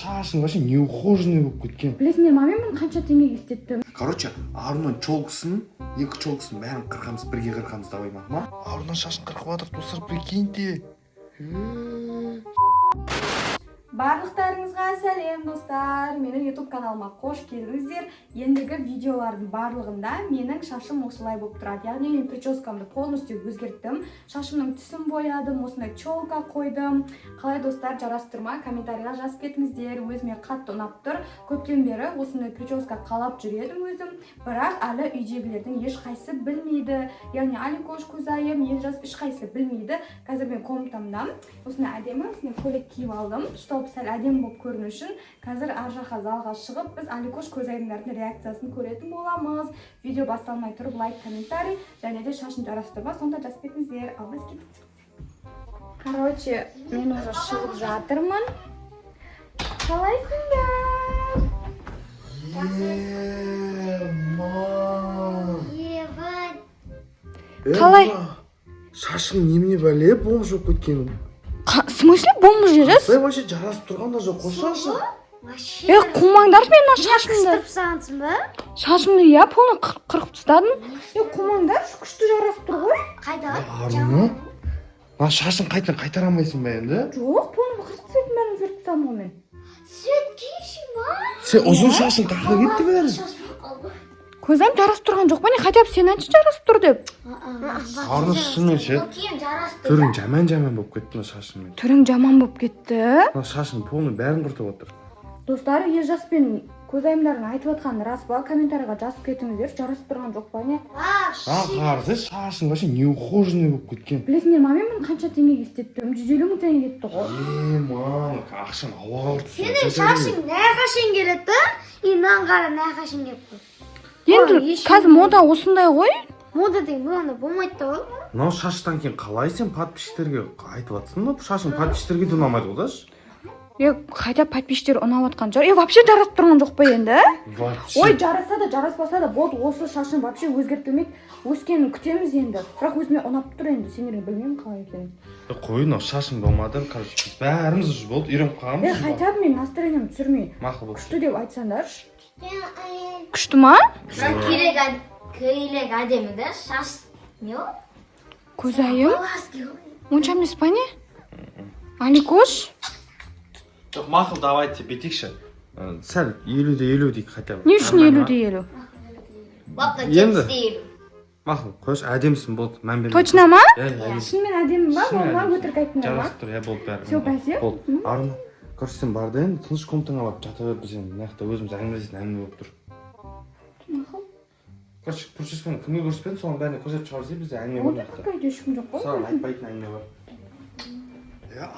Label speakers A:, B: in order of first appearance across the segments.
A: шашың вообще неухоженный болып кеткен.
B: Білесіңдер ма, мен бұны қанша теңгеге істеттім.
A: Короче, Арунның челкасын, екі челкасын бәрін қырқамыз, бірге қырқамыз, давай ма? Арунның шашын қырқып жатыр, достар, прикиньте.
B: Барлықтарыңызға сәлем достар, менің YouTube каналыма қош келдіңіздер. Ендігі видеолардың барлығында менің шашым осылай болып тұрады. Яғни мен прическамды полностью өзгерттім. Шашымның түсін боядым, осындай челка қойдым. Қалай достар, жарасып тұр ма? Комментарийға жазып кетіңіздер. Өзіме қатты ұнап тұр. Көптен бері осындай прическа қалап жүредім өзім. Бірақ әлі үйдегілердің ешқайсы білмейді. Яғни Аликош, көзайым, елжас ешқайсы білмейді. Қазір мен комнатамда осындай әдемі, осындай көйлек киіп алдым. Сәл әдем болып көріну үшін қазір ар жаққа залға шығып біз Аликош көзайымдардың реакциясын көретін боламыз. Видео басталмай тұрып лайк, комментарий және де шашын жарастырма, сонда жазып кетіңіздер. Ал біз кеттік. Короче, мен уже шығып жатырмын. Қалайсыңдар? Қалай?
A: Шашың немене бәле, бомж болып кеткен.
B: В смысле бомж жерес?
A: Сай вообще жарасып тұрғанда жоқ, қос шашың.
B: Қумаңдаршы мен шашымды.
C: Қыстырып сағансың ба?
B: Шашымды иә, полный қырқып тастадым. Қумаңдаршы, күшті жарасып тұр ғой.
C: Қайда?
A: Арыны? Шашың қайтара алмайсың ба енді?
B: Жоқ, полный қырқып тастадым бәрін жүріп тастадым ғой мен.
C: Свет кейші ма?
A: Сен ұзын шашың қаққа кетті бәрін?
B: Көзайым жарасып тұрған жоқ па не? Хотя бы сен айтшы жарасып тұр деп.
A: Арны шынымен ше. Түрің жаман болып кетті мына шашыңмен.
B: Түрің жаман болып кетті.
A: Мына шашың полный бәрін құртып отыр.
B: Достар, Елжас пен көзайымдардың айтып жатқаны рас па? Комментарийға жазып кетіңіздер. Жарасып тұрған жоқ па не?
A: Қарсы шашың вообще неухоженный болып кеткен.
B: Білесіңдер ма, мен бұны қанша теңгеге істеттім? 150 мың теңге кетті ғой.
A: Мам, ақшаны ауаға ұртып.
C: Сенің шашың нәқашың келеді, инан қара нәқашың келіп.
B: Енді қазір мода осындай ғой.
C: Мода деген бұланда болмайды ғой.
A: Мынау шаштан кейін қалай сен подписчиктерге айтып жатсың ба? Шашың подписчиктерге де ұнамайды ғой даш?
B: Хотя подписчиктер ұнап жатқан шығар. Вообще жарасып тұрған жоқ па енді? Ой, жараса да, жараспаса да болды. Осы шашын вообще өзгертілмейді. Өскенін күтеміз енді. Бірақ өзіме ұнап тұр енді. Сендерге білмеймін қалай екенін.
A: Қой, мынау шашың болмады. Короче, бәріміз уже болды, үйреніп қалғанбыз.
B: Хотя бы мен настроениемді түсірмей.
A: Мақұл болды.
B: Күшті деп айтсаңдаршы. Күшті ма?
C: Көйлек әдемі де, шаш не ол?
B: Көзайым? Онша емес па не? Аликош?
A: Жоқ, мақұл, давайте бетекші. Сәл 50-50 дейік хотя бы.
B: Не үшін 50-50?
C: Бапта 70-50.
A: Мақұл, қойшы, әдемісің болды, мән бермей.
B: Точно ма?
A: Иә.
B: Шынымен әдемі ба? Болма өтірік айттыңдар ма?
A: Жарасып тұр, иә, болды бәрі.
B: Все, бәсе?
A: Болды. Арына, короче, сен бар да енді, тыныш комнатаңа барып жата бер, біз енді мына жақта өзіміз әңгімелесетін әңгіме болып тұр.
B: Мақұл.
A: Короче, прическаны кімге көрсетпедің, соның бәріне көрсетіп шығарсыз, бізде әңгіме бар жақта.
B: Онда ешкім жоқ қой.
A: Саған айтпайтын әңгіме бар.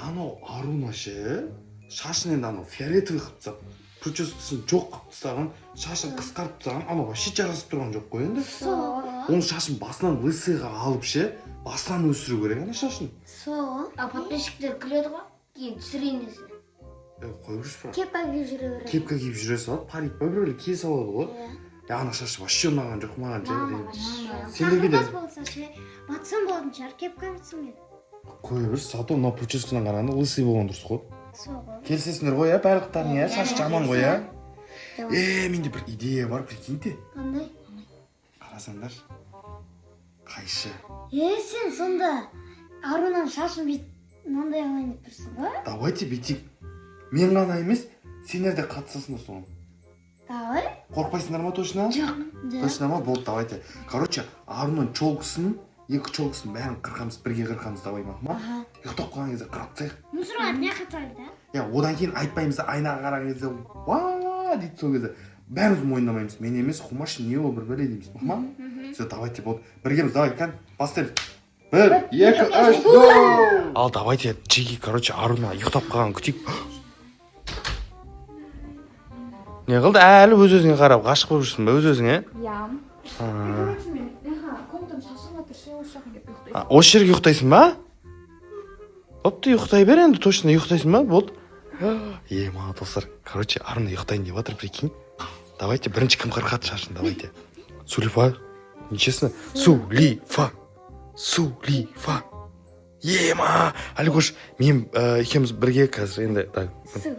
A: Анау Аруна ше, шашын енді анау фиолетовый қылып тастап, прическасын жоқ қылып тастаған, шашын қысқартып тастаған, анау вообще жарасып тұрған жоқ қой енді. Оның шашын басынан лысыйға алып ше, басынан өсіру керек ана шашын.
C: Подписчиктер күледі ғой, кейін түсірейін десін.
A: Қой көрші бірақ.
C: Кепка киіп жүре береді.
A: Кепка киіп жүре салады, парик ба біреулер кие салады ғой. Ана шашы вообще ұнаған жоқ маған ше. Сендерге де
C: болса ше, батсам болатын шығар, кепка бітсін мен.
A: қоя берші, зато мына прическадан қарағанда лысый болған дұрыс қой.
C: Соғы.
A: Келісесіңдер ғой, барлықтарың, шашы жаман ғой, менде бір идея бар, прикиньте.
C: Қандай?
A: Қарасаңдар, қайшы.
C: Сен сонда Арунаның шашын бет мынандай алайын деп тұрсың ба?
A: Давайте бүйтейік. Мен ғана емес, сендер де қатысасыңдар соған.
C: Давай.
A: Қорқпайсыңдар ма точно?
C: Жоқ.
A: Точно ма? Болды, давайте. Короче, Арунның челкасын, екі челкасын бәрін қырқамыз, бірге қырқамыз, давай ма? Ұйықтап қалған кезде қырып тастайық.
C: Мұсырға не қатайды?
A: Одан кейін айтпаймыз, айнаға қараған кезде, ва дейді сол кезде. Бәріміз мойындамаймыз. Мен емес, Хумаш не ол бір бәле дейміз. Ма? Все, давайте, болды. Біргеміз, давай, бастаймыз. 1, 2, 3, go! Ал давайте, Джеги, короче, Аруна ұйықтап қалған күтейік. Не қылды? Әлі өз-өзіңе қарап, ғашық болып жүрсің бе өз-өзіңе?
B: Иә.
A: Осы жерге ұйықтайсың ба? Бопты, ұйықтай бер енді, точно ұйықтайсың ба? Болды. Маған достар, короче, Аруна ұйықтайын деп жатыр, прикинь. Давайте, бірінші кім қырқады шашын, давайте. Сулифа, нечестно. Сулифа. Ма, Аликош, мен екеуміз бірге қазір енді.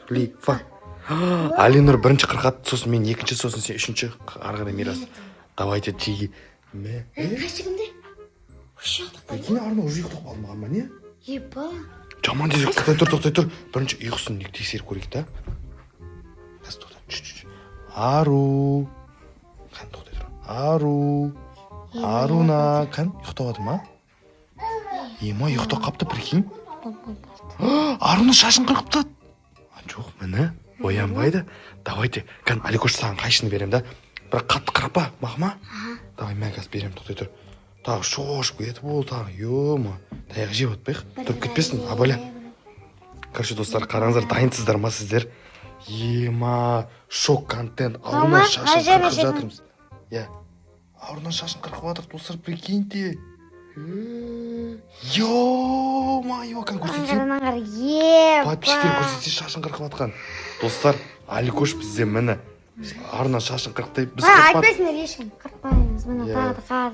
A: Сулифа. Алинур бірінші қырқады, сосын мен екінші, сосын сен үшінші, ары қарай Мирас. Давайте тиги.
C: Қайсы кімде? Үш ұйықтық па?
A: Прикинь, Арна уже ұйықтап қалды маған ба, не?
C: Еба.
A: Жаман десек, тоқтай тұр. Бірінші ұйқысын тексеріп көрейік та. Қазір тоқтай. Ару. Қан тоқтай тұр. Ару. Аруна. Қан ұйықтап алды ма? Ема ұйықтап қапты, прикинь. Аруна шашын қырқыпты. Жоқ, міне. Оянбайды. Давайте. Қан Аликош саған қайшыны берем да. Бірақ қатты қырықпа, мақма. Давай, мен қазір берем, тоқтай тұр. Тағы шошып кетіп ол тағы, ема. Таяқ жеп отпайық. Тұрып кетпесін, абаля. Короче, достар, қараңыздар, дайынсыздар ма сіздер? Ема, шок контент. Аруна шашын қырқып жатырмыз. Я. Аруна шашын қырқып жатыр, достар, прикиньте. Ё-ма-ё, кән көрсетсен. Подписчиктер көрсетсе шашын қырқып жатқан. Достар, Аликош бізде міне. Аруна шашын қырықтай біз қырқпадық.
C: Айтпайсыңдар ешкім. Қырқпаймыз, міне тағы да қар.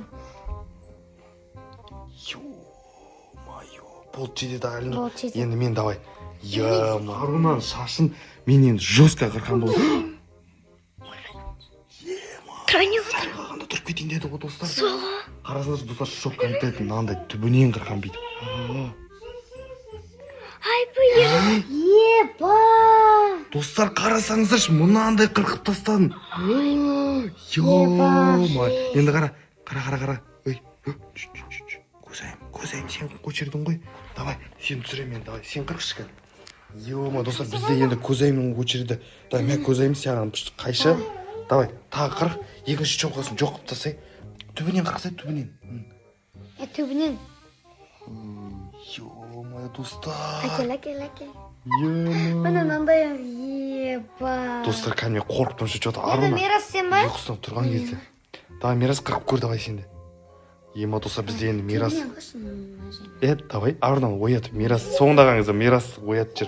A: Ё-ма-ё, болды жетеді Алинур.
C: Болды, жетеді.
A: Енді мен давай. Ё-ма, Арунаның шашын мен енді жестко қырқан болды.
C: Крайне
A: Сәл қалғанда тұрып кетейін деді ғой достар. Қарасаңдар достар, шок контент мынандай түбінен қырқан бейді.
C: Еба.
A: Достар, қарасаңыздаршы, мынандай қырқып тастадым. Ё-ма. Енді қара. Ой. Көзайым, сен көшірдің ғой. Давай, сен түсірем мен, давай, сен қырқшы. Ё-ма, достар, бізде енді көзайымның көшірді. Давай, мен көзайым саған қайшы. Давай, тағы қырық. Екінші чоқасын жоқ қып тастай. Түбінен қырқсай, түбінен.
C: Түбінен.
A: Ё-ма, достар.
C: Әкел.
A: Ё-ма.
C: Міне мынандай еба.
A: Достар, кәне қорқып тұршы что-то
C: Енді
A: Аруна.
C: Мирас сен ба?
A: Ұйқысынан тұрған кезде. Давай, Мирас қырып көр, давай сенде. Ема, достар, бізде енді Мирас. Давай, Арунаны оятып, Мирас. Соңында қаңызда Мирас оятып жүр.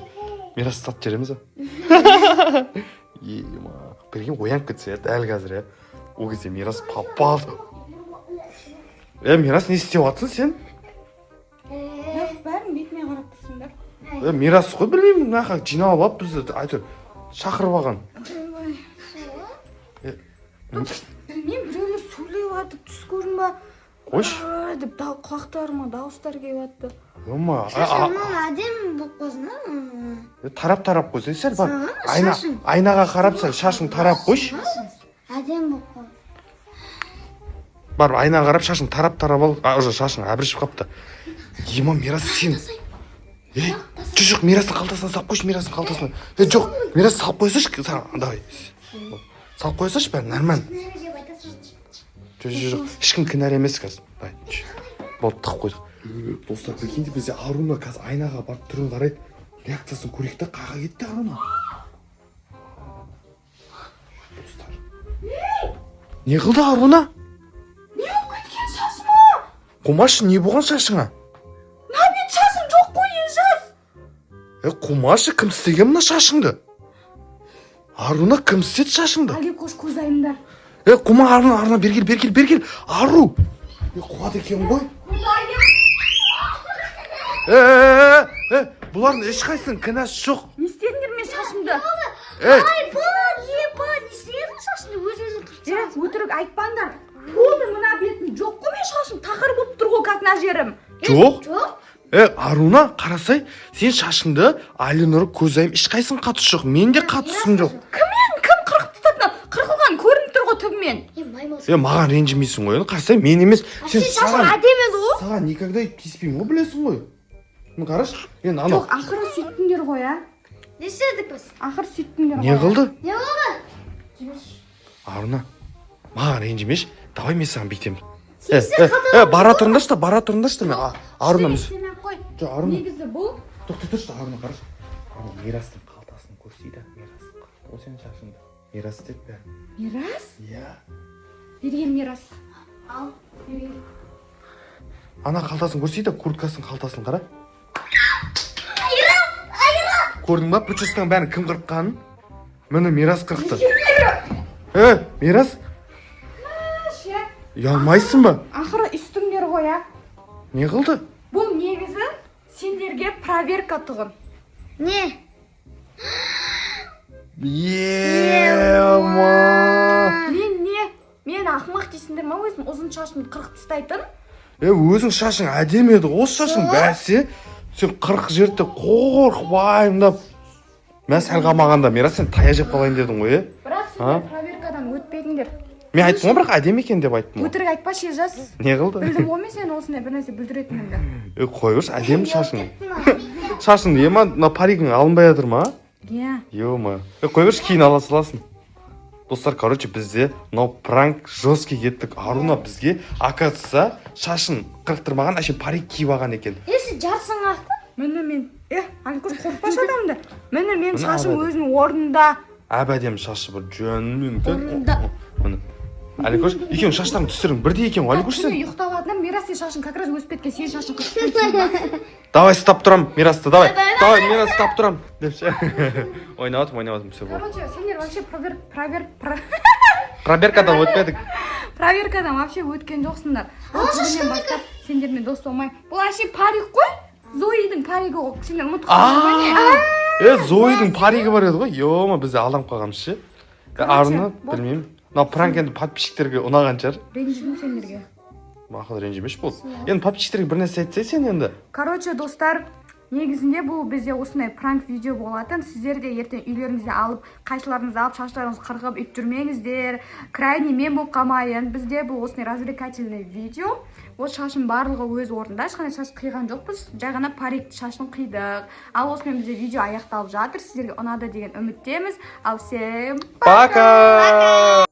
A: Мирас сатып жереміз ба? Ема, прикинь, оянып кетсе, дәл қазір, Ол кезде Мирас попал. Мирас, не істеп жатсың сен?
B: Бәрін бетіме қарап тұрсыңдар.
A: Мирас қой, білмеймін, нақа жиналып алып бізді айтыр шақырып алған.
B: Білмеймін, біреулер сөйлеп жатып түс көрін ба?
A: Қойш?
B: Деп құлақтарыма дауыстар келіп жатты.
A: Ома,
C: Шашымның әдем болып қойсын,
A: тарап қойсай, сәл бар.
C: Шашың.
A: Айнаға қарап сәл шашың тарап қойш.
C: Әдем болып қойсын.
A: Бар, айнаға қарап шашың тарап ал. Уже шашың әбірішіп қапты. Ема, Мирас сен. Жоқ, Мирастың қалтасына салып қойш, Мирастың қалтасына. Жоқ, Мирас салып қойсаш, давай. Салып қойсаш, бәрі нормально. Жоқ, ешкім кінәлі емес қазір. Болды, тық қойдық. Достар, прикиньте, бізде Аруна қазір айнаға барып түрін қарайды. Реакциясын көрейік та, қаға кетті Аруна. Достар. Не қылды Аруна?
B: Не болып кеткен шашыма?
A: Қумашы, не болған шашыңа?
B: Набет шашым жоқ қой, жас.
A: Қумашы, кім істеген мына шашыңды? Аруна, кім істеді шашыңды?
B: Аликош көзайымдар.
A: Қума, Аруна, бергел. Ару! Қуады екен ғой? Бұлардың ешқайсының кінәсі жоқ.
B: Не істедіңдер мен шашымды?
C: Еба, не істедің шашыңды өз-өзің қырқсың?
B: Өтірік айтпаңдар. Болды, мына бетім жоқ қой, мен шашым тақыр болып тұр ғой, как мына жерім.
A: Жоқ. Аруна, қарасай, сен шашыңды Алинур, көзайым ешқайсының қатысы жоқ. Менде қатысым жоқ.
B: Кім қырқып тастады? Қырқылған көрініп тұр ғой түбімен.
A: Маған ренжімейсің ғой, қарасай, мен емес.
C: Сен шашың әдемі ғой.
A: Саған никогда тиіспеймін ғой, білесің ғой. Қараш, енді ана.
B: Жоқ, ақыры сөйттіңдер ғой,
C: Не істедік біз?
B: Ақыры сөйттіңдер ғой.
A: Не қылды?
C: Не болды?
A: Аруна, маған ренжімеш. Давай мен саған бүйтемін. Бара тұрыңдаршы мен. Аруна, жоқ, Аруна.
B: Негізі бұл.
A: Тоқтай тұршы, Аруна, қараш. Аруна, Мирастың қалтасын көрсейді. Ол сен шашыңды. Мирас деп бәрі.
B: Мирас?
A: Иә.
B: Берген Мирас. Ал, берген.
A: Ана қалтасын көрсейді, курткасының қалтасын қара. Көрдің ба, прическаның бәрін кім қырыққанын? Міне Мирас қырықты. Мирас? Ұялмайсың ба?
B: Ақыры үстіңдер ғой,
A: Не қылды?
B: Бұл негізі сендерге проверка тұғын.
C: Не?
A: Ема.
B: Мен ақымақ дейсіңдер ма өзім ұзын шашымды қырқып тастайтын?
A: Өзің шашың әдемі еді. Осы шашың бәсе. Сен 40 жерде қорқып уайымдап. Мен сәл қалмағанда Мирас сен тая жеп қалайын дедің ғой,
B: Бірақ сендер проверкадан өтпедіңдер.
A: Мен айттым ғой, бірақ әдемі екен деп айттым ғой.
B: Өтірік айтпашы жас.
A: Не қылды?
B: Білдім ғой мен сен осындай бір нәрсе бүлдіретініңді.
A: Қой көрші, әдемі шашың. Шашың ема, мына паригің алынбай жатыр ма?
B: Иә.
A: Ё-ма. Қой көрші, кейін ала саласың. Достар, короче, бізде мынау пранк жесткий кеттік. Аруна бізге оказывается шашын қырықтырмаған, әшейін парик киіп алған екен.
C: Есі жарсың ақты?
B: Мен Аликөш қорықпашы адамды. Мен шашым өзінің орнында.
A: Әбәдем шашы бір жөнмен.
C: Орнында.
A: Аликөш, екеуің шаштарың түсірің бірдей екен ғой, Аликөш сен.
B: Ұйықтап алатынам, Мирас сен шашың как раз өсіп кеткен, сен шашың қырқып.
A: Давай, стап тұрам, Мирасты, давай. Давай, Мирас, стап тұрам. Деп ше. Ойнаватым, все болды.
B: Короче, сендер вообще
A: Проверкадан өтпедік.
B: проверкадан вообще өткен жоқсыңдар. Бүгіннен бастап сендермен дос болмаймын. Бұл вообще парик қой. Зоидің паригі ғой. Сендер ұмытып қалдыңдар.
A: Зоидің паригі бар еді ғой. Ё-ма, бізде алданып қалғанбыз ше. Аруна, білмеймін. Мына пранк енді подписчиктерге ұнаған шығар.
B: Ренжідім сендерге.
A: Мақұл, ренжімеш болды. Енді подписчиктерге бір нәрсе айтсай сен енді.
B: Короче, достар, негізінде бұл бізде осындай пранк видео болатын. Сіздер де ертең үйлеріңізде алып, қайшыларыңызды алып, шаштарыңызды қырқып ит жүрмеңіздер. Крайне мен болып қалмайын. Бізде бұл осындай развлекательный видео. Ол шашын барлығы өз орнында. Ешқандай шаш қиған жоқпыз. Жай ғана парикті шашын қидық. Ал осымен бізде видео аяқталып жатыр. Сіздерге ұнады деген үміттеміз. Ал всем
A: Пока!